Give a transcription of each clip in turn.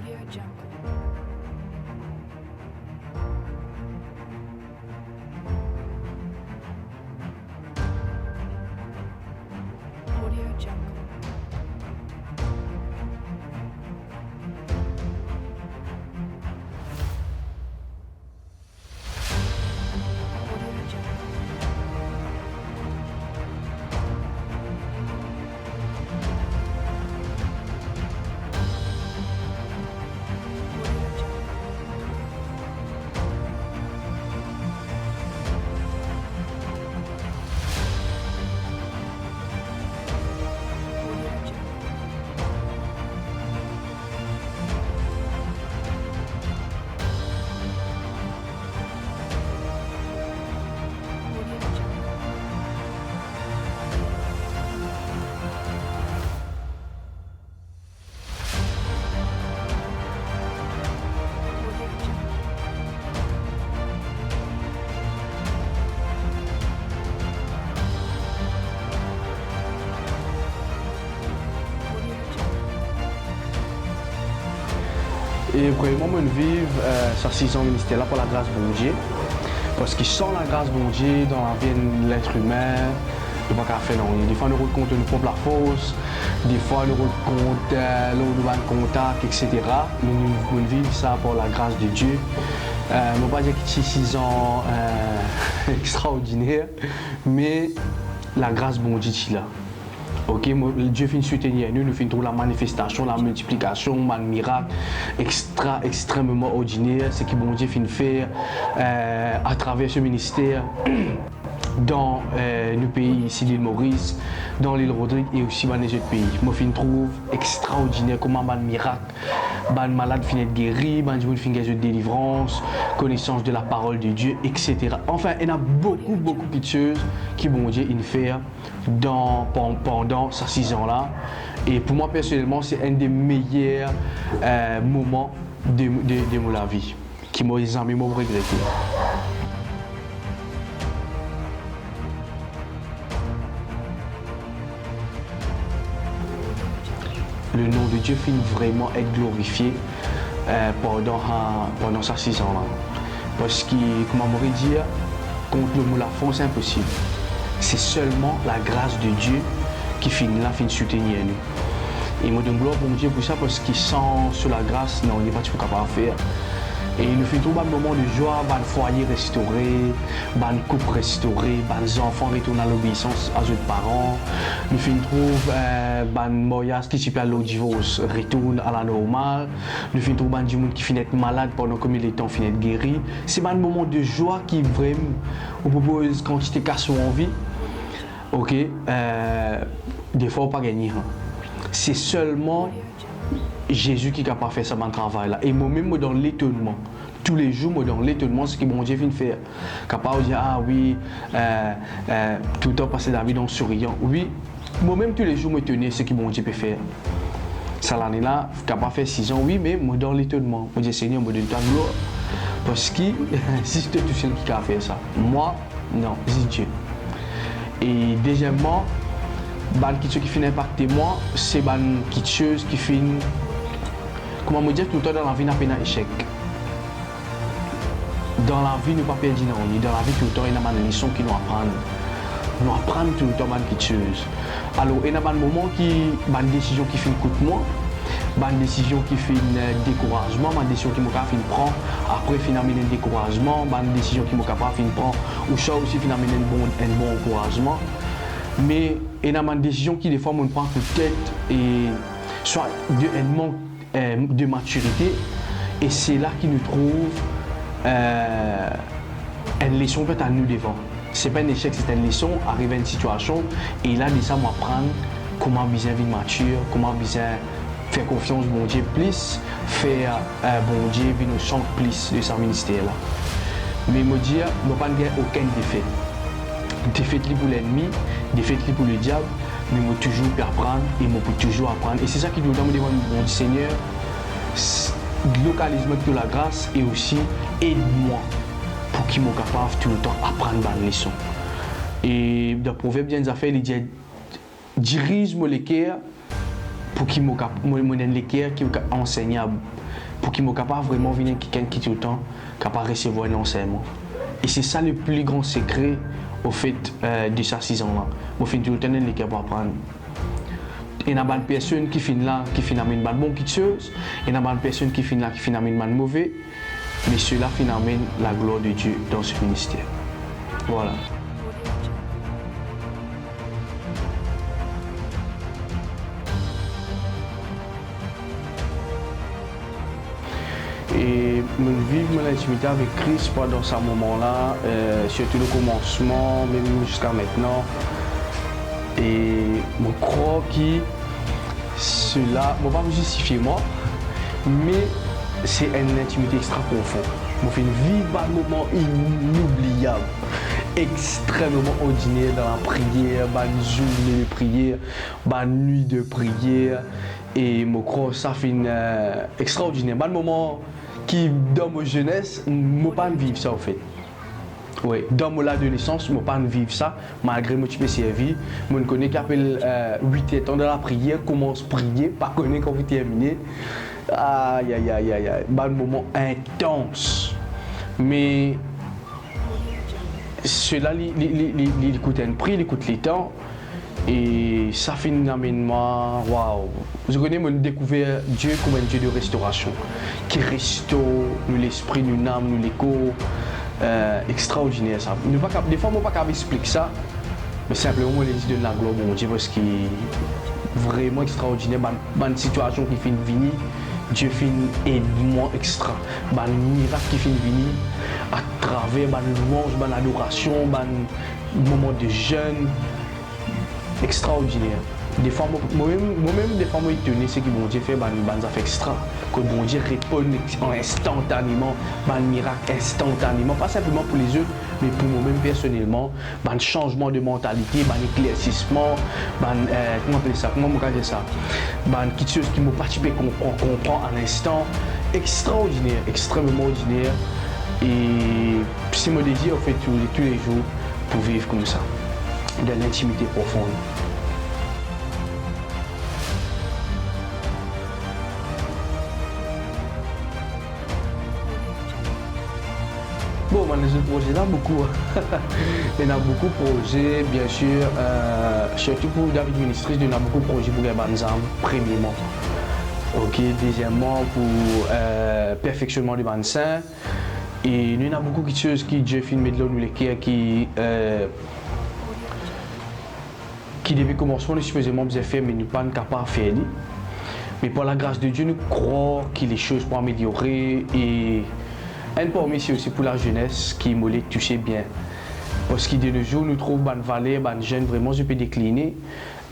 Audio Jungle. Audio Jungle. Audio Jungle. Audio Jungle. Audio Jungle. Audio Jungle. Audio Jungle. Audio Jungle. Et vraiment, moi, je vive sa 6 ans ministère là pour la grâce de Dieu. Parce qu'il sent la grâce de Dieu dans la vie de l'être humain. Il ne peut pas faire non. Des fois, nous compte nous propre la force. Des fois, nous compte le contact, etc. Nous vivons ça pour la grâce de Dieu. Je ne vais pas dire que c'est 6 ans extraordinaire, mais la grâce de Dieu est là. Ok, Dieu finit soutenir nous, nous finissons la manifestation, la multiplication, le miracle extrêmement ordinaire, ce que bon Dieu finit faire à travers ce ministère dans nos pays ici, l'île Maurice, dans l'île Rodrigue et aussi dans les autres pays. Moi, je trouve extraordinaire comment un miracle, un malade finit guéri, un monde finit de délivrance, connaissance de la parole de Dieu, etc. Enfin, il y a beaucoup de choses qui bon Dieu il fait pendant ces 6 ans-là. Et pour moi, personnellement, c'est un des meilleurs moments de ma vie, qui m'a jamais regretté. Le nom de Dieu finit vraiment être glorifié pendant ces 6 ans-là. Parce que, comme on pourrait dire, contre le mot la force, c'est impossible. C'est seulement la grâce de Dieu qui finit là, finit soutenir nous. Et moi, je donne gloire pour Dieu pour ça, parce qu'il sent sur la grâce, non, il n'est pas capable de faire. Et nous faisons trouver un moment de joie, un foyer restauré, un couple restauré, un enfant retourne à l'obéissance à leurs parents. Nous faisons trouver un mariage qui s'appelle le divorce retourne à la normale. Nous faisons trouver un monde qui finit être malade pendant que le temps finit être guéri. C'est un moment de joie qui vraiment on propose quand tu te casses en vie. Ok, des fois on ne peut pas gagner. C'est seulement Jésus qui est capable de faire ce travail-là. Et moi-même, dans l'étonnement, tous les jours, dans l'étonnement, ce que mon Dieu vient de faire. Capable de dire, ah oui, tout le temps passer la vie en souriant. Oui, moi-même, tous les jours, je m'étonne ce que mon Dieu peut faire. Ça l'année-là, capable de faire 6 ans, oui, mais moi, dans l'étonnement, je dis, Seigneur, je me donne ta gloire. Parce que si c'était tout seul qui a fait ça, moi, non, c'est Dieu. Et deuxièmement, quelque chose qui finit impacter moi, c'est quelque chose qui finit. Comment me dire, tout le temps dans la vie, n'a pas d'échec. Dans la vie, nous ne pas perdre non. Dans la vie, tout le temps, il y a des leçons qui nous apprennent. Nous apprenons tout le temps quelque chose. Alors, il y a des moments qui, des décisions qui finissent contre moi, des décisions qui finissent découragement, des décisions qui me finissent prendre. Après, finalement, un découragement, des décisions qui me capable de prendre. Ou ça aussi, finalement, un bon encouragement. Mais il y a des décisions qui, des fois, me prennent peut-être et soit un manque de maturité, et c'est là qu'il nous trouve une leçon peut-être à nous devant. C'est pas un échec, c'est une leçon, arriver à une situation, et là, ça m'apprendre comment bien vivre mature, comment bien faire confiance au bon Dieu plus, faire bon Dieu venir nous chanter plus de son ministère là. Mais me dire, je ne pas gagner aucune défaite. Défaite pour l'ennemi, défaite pour le diable, mais je peux toujours apprendre et je peux toujours apprendre. Et c'est ça qui nous donne devant mon Seigneur, localise-moi de la grâce et aussi aide-moi pour qu'il soit capable tout le temps d'apprendre des leçons. Et dans le proverbe, il y a une affaire, il dit dirige-moi les cœurs pour qu'il me donne l'équerre qui est enseignable, pour qu'il me capable vraiment venir quelqu'un qui tout le temps capable de recevoir un enseignement. Et c'est ça le plus grand secret au fait de ces 6 ans-là. Au fait, tout le temps, l'équerre pour apprendre. Il y a des personnes qui finissent là, qui finissent avec une bonne petite chose. Il y a des personnes qui finissent là, qui finissent avec une mauvaise. Mais cela finit avec la gloire de Dieu dans ce ministère. Voilà. Et vivre mon intimité avec Christ pendant ce moment-là, surtout le commencement, même jusqu'à maintenant. Et je crois que cela, je ne vais pas me justifier moi, mais c'est une intimité extra profonde. Je fais vivre un moment inoubliable, extrêmement ordinaire dans la prière, une journée de prière, une nuit de prière. Et je crois que ça fait extraordinaire. Un moment qui, dans ma jeunesse, je ne peux pas vivre ça en fait. Oui, dans mon adolescence, je ne peux pas vivre ça, malgré que je me servi. Je connais qu'appelle 8 ans de la prière, commence à prier, pas connaître quand vous terminez. Aïe, aïe, aïe, aïe, aïe, un moment intense. Mais cela, il coûte un prix, il coûte le temps. Et ça fait un amènement, waouh! Je connais mon découvert Dieu comme un Dieu de restauration, qui restaure nous l'esprit, nous l'âme, nous les corps. Extraordinaire ça. Des fois, je ne peux pas expliquer ça, mais simplement, je dis de la gloire, bon Dieu, parce qu'il est vraiment extraordinaire. Une situation qui finit de venir, Dieu finit aide-moi extra. Un miracle qui finit de venir à travers une louange, une adoration, un moment de jeûne. Extraordinaire. Des fois, moi-même, des fois, je suis étonné, c'est que bon Dieu fait des affaires extra. Que bon Dieu répond instantanément, un miracle instantanément, pas simplement pour les autres, mais pour moi-même personnellement, un changement de mentalité, un éclaircissement, comment appeler ça, comment on dire ça, quelque chose qui m'a participé comprend à l'instant, extraordinaire, extrêmement ordinaire. Et c'est mon désir, en fait, tous les jours, pour vivre comme ça, dans l'intimité profonde. Bon, les autres projets, il y en a beaucoup. Il y en a beaucoup de projets, bien sûr. Surtout pour David Ministries, il y en a beaucoup de projets pour les Banzam, premièrement. Ok, deuxièmement, pour perfectionnement du Banzam. Et il y en a beaucoup de choses qui Dieu filmé de l'eau, qui depuis commencement, nous supposément bien fait, mais nous ne sommes pas capables de faire. Mais par la grâce de Dieu, nous croyons que les choses pour améliorer. Et un parmi c'est aussi pour la jeunesse qui m'a touché bien. Parce que de nos jours, nous trouvons des valeurs, des jeunes vraiment, je peux décliner.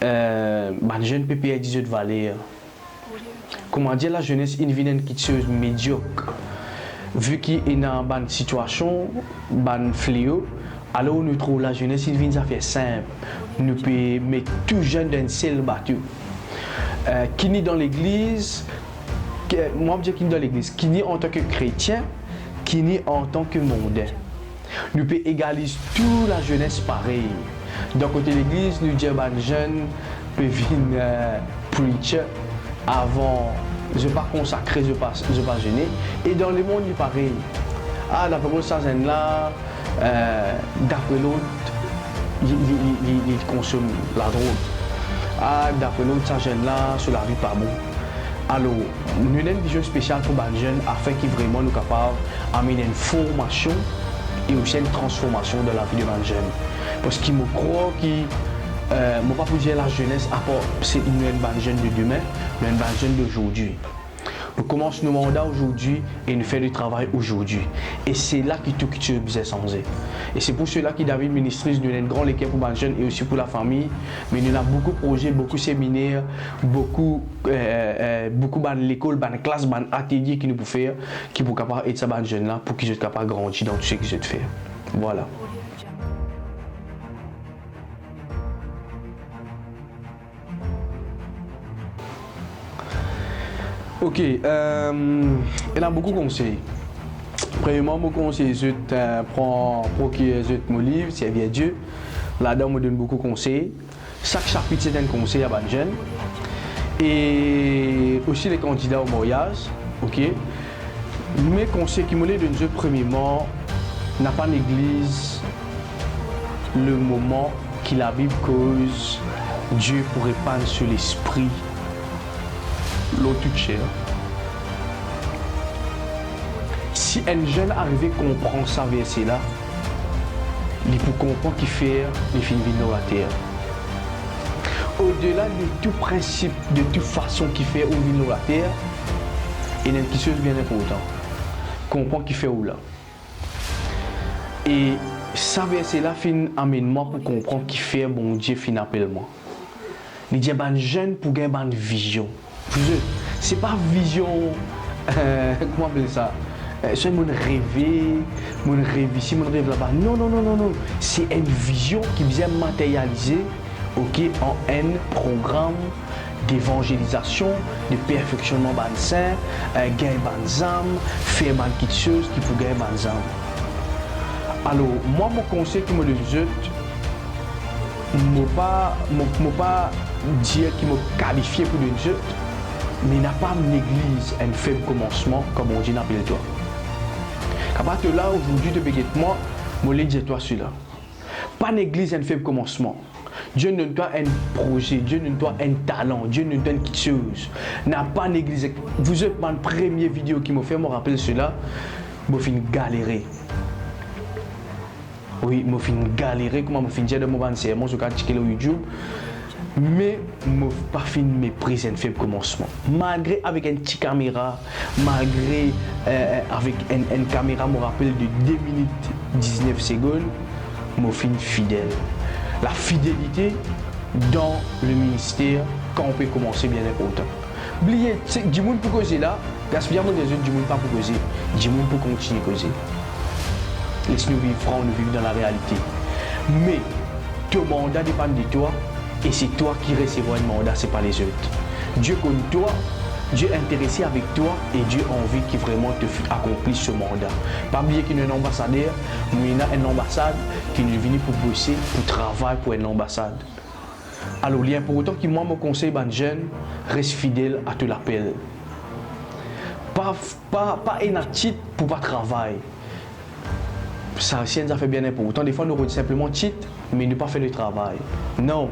Des jeunes peut payer 18 valeurs. Comment dire, la jeunesse, il vient quelque chose de médiocre. Vu qu'il est dans une situation, un fléau, alors nous trouvons la jeunesse, il vient à faire simple. Nous pouvons mettre tout jeune dans un seul bateau. Qui n'est dans l'église, moi je dis qui n'est dans l'église, qui n'est en tant que chrétien, qui n'est en tant que mondain. Nous pouvons égaliser toute la jeunesse pareil. D'un côté de l'église, nous disons que les jeunes peuvent venir preacher avant. Je ne vais pas consacrer, je ne vais pas gêner. Et dans le monde, il est pareil. Ah, d'après l'autre, ça gêne là. D'après l'autre, il consomme la drogue. Ah, d'après l'autre, ça gêne là, sur la vie pas bon. Alors, nous avons une vision spéciale pour les jeunes afin qu'ils vraiment nous capables d'amener une formation et aussi une transformation dans la vie de les jeunes. Parce qu'ils me croient que je ne pas dire la jeunesse, à part c'est une jeune de demain, mais une jeune d'aujourd'hui. Nous commençons nos mandats aujourd'hui et nous faisons du travail aujourd'hui. Et c'est là que tout est besoin changer. Et c'est pour cela que David Ministries nous a une grande équipe pour les jeunes et aussi pour la famille. Mais nous avons beaucoup de projets, beaucoup de séminaires, beaucoup de l'école, de classe, de ateliers qui nous peuvent faire, qui sont capables d'aider ces jeunes-là pour qu'ils soient capables de grandir dans tout ce qu'ils souhaitent faire. Voilà. Ok, il y a beaucoup de conseils. Premièrement, mon conseil, je prends mon livre, Servir Dieu. Là-dedans, on me donne beaucoup de conseils. Chaque chapitre, c'est un conseil à les jeunes. et aussi les candidats au mariage, ok. Mes conseils qui me les donnent, premièrement, n'a pas néglige le moment que la Bible cause Dieu pour répandre sur l'esprit l'eau toute chère. Si un jeune arrivé comprend ça verset là, il peut comprendre qu'il fait les films dans la terre. Au-delà de tout principe, de toute façon qu'il fait au vin dans la terre, il y a une chose bien importante. Comprendre qu'il fait où là. Et ça verset là fait un amènement pour comprendre qu'il fait bon Dieu fin appellement. Il dit ben jeune pour gagner une vision. C'est pas vision comment on appelle ça? C'est mon rêve ici, mon rêve là-bas. Non. C'est une vision qui vient matérialiser, ok, en un programme d'évangélisation, de perfectionnement ban saint, gagner ban âme, faire ban quelque chose qui peut gagner ban âme. Alors, moi, mon conseil qui me le jette, je ne pas dire qu'il me qualifié pour le jette, mais il n'a pas l'église un faible commencement, comme on dit dans le toi. À partir de là, aujourd'hui, de moi, je vais dire toi celui-là. Pas l'église un faible commencement. Dieu nous donne un projet, Dieu nous donne un talent, Dieu nous donne quelque chose. N'a pas l'église. Vous êtes ma première vidéo qui m'a fait me rappeler cela, je vais galérer. Oui, je vais galérer, comment je vais dire de mon sermon sur YouTube. Mais je ne vais pas finir mes prises un faible commencement. Malgré avec une petite caméra, malgré avec une caméra, je me rappelle de 2 minutes 19 secondes, je suis fidèle. La fidélité dans le ministère, quand on peut commencer, bien important. Oubliez, du monde pour causer là, gaspiller mon des autres, du monde pas pour causer, du monde pour continuer à causer. Laisse-nous vivre franc, nous vivre dans la réalité. Mais ton mandat dépend de toi. Et c'est toi qui recevras un mandat, ce n'est pas les autres. Dieu connaît toi, Dieu est intéressé avec toi et Dieu a envie qu'il vraiment te accomplisse ce mandat. Pas oublier qu'il y a un ambassadeur, mais il y a une ambassade qui est venue pour bosser, pour travailler pour une ambassade. Alors, il est important que moi, mon conseil, ben jeune, reste fidèle à tout l'appel. Pas un titre pour pas travailler. Ça, c'est un fait bien important. Des fois, nous retenons simplement titre, mais ne pas faire le travail. Non.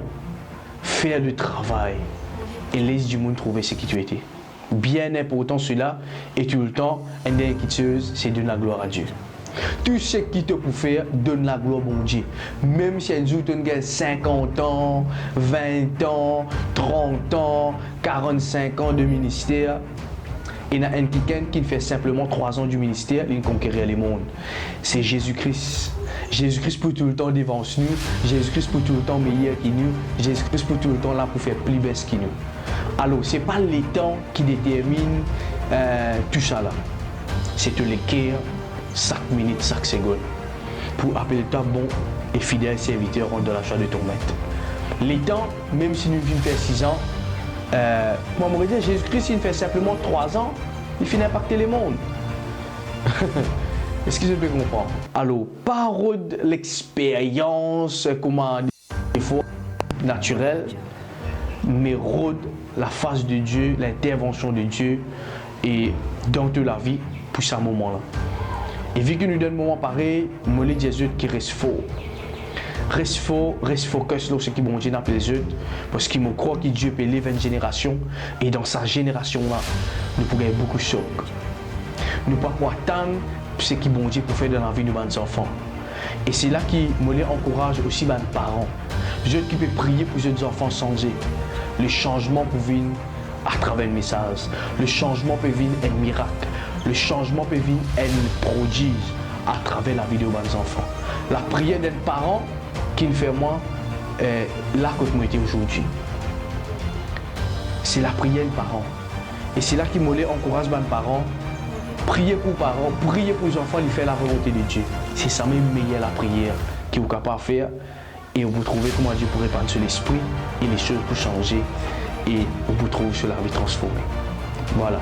Faire le travail et laisse du monde trouver ce qui tu étais. Bien important cela et tout le temps, une dernière chose, c'est donner la gloire à Dieu. Tout ce qui te peut faire, donne la gloire à Dieu. Même si un jour tu as 50 ans, 20 ans, 30 ans, 45 ans de ministère, il y a un quelqu'un qui fait simplement 3 ans du ministère, il conquérir le monde. C'est Jésus-Christ. Jésus-Christ pour tout le temps devance nous, Jésus-Christ pour tout le temps meilleur que nous, Jésus-Christ pour tout le temps là pour faire plus belle que nous. Alors, ce n'est pas les temps qui déterminent tout ça là. C'est le cœur, chaque minute, chaque seconde. Pour appeler toi bon et fidèle serviteur de la joie de ton maître. Les temps, même si nous vivons faire 6 ans, moi je me dis, Jésus-Christ, il fait simplement 3 ans, il finit d'impacter le monde. Est-ce que je peux comprendre? Alors, pas l'expérience, comment des fois naturelle, mais la face de Dieu, l'intervention de Dieu et dans toute la vie pour ce moment-là. Et vu que nous donne un moment pareil, je dis Jésus qui reste fort. Reste focus sur ce qui bon Dieu appelle les autres, parce qu'il me croit que Dieu peut élever une génération et dans sa génération-là, nous pourrons avoir beaucoup de chocs. Nous ne pouvons pas attendre ce qui bon Dieu peut faire dans la vie de nos enfants. Et c'est là qui me encourage aussi les parents. Ceux qui peuvent prier pour les enfants changer. Le changement peut venir à travers le message. Le changement peut venir un miracle. Le changement peut venir un prodige à travers la vie de nos enfants. La prière d'un parent qui me fait moi là que moi j'étais aujourd'hui. C'est la prière des parents. Et c'est là qui me encourage les parents. Priez pour les parents, priez pour les enfants, ils font la volonté de Dieu. C'est ça même meilleure la prière que vous êtes capable de faire. Et vous trouvez comment Dieu pourrait répandre sur l'esprit et les choses pour changer. Et vous trouvez sur la vie transformée. Voilà.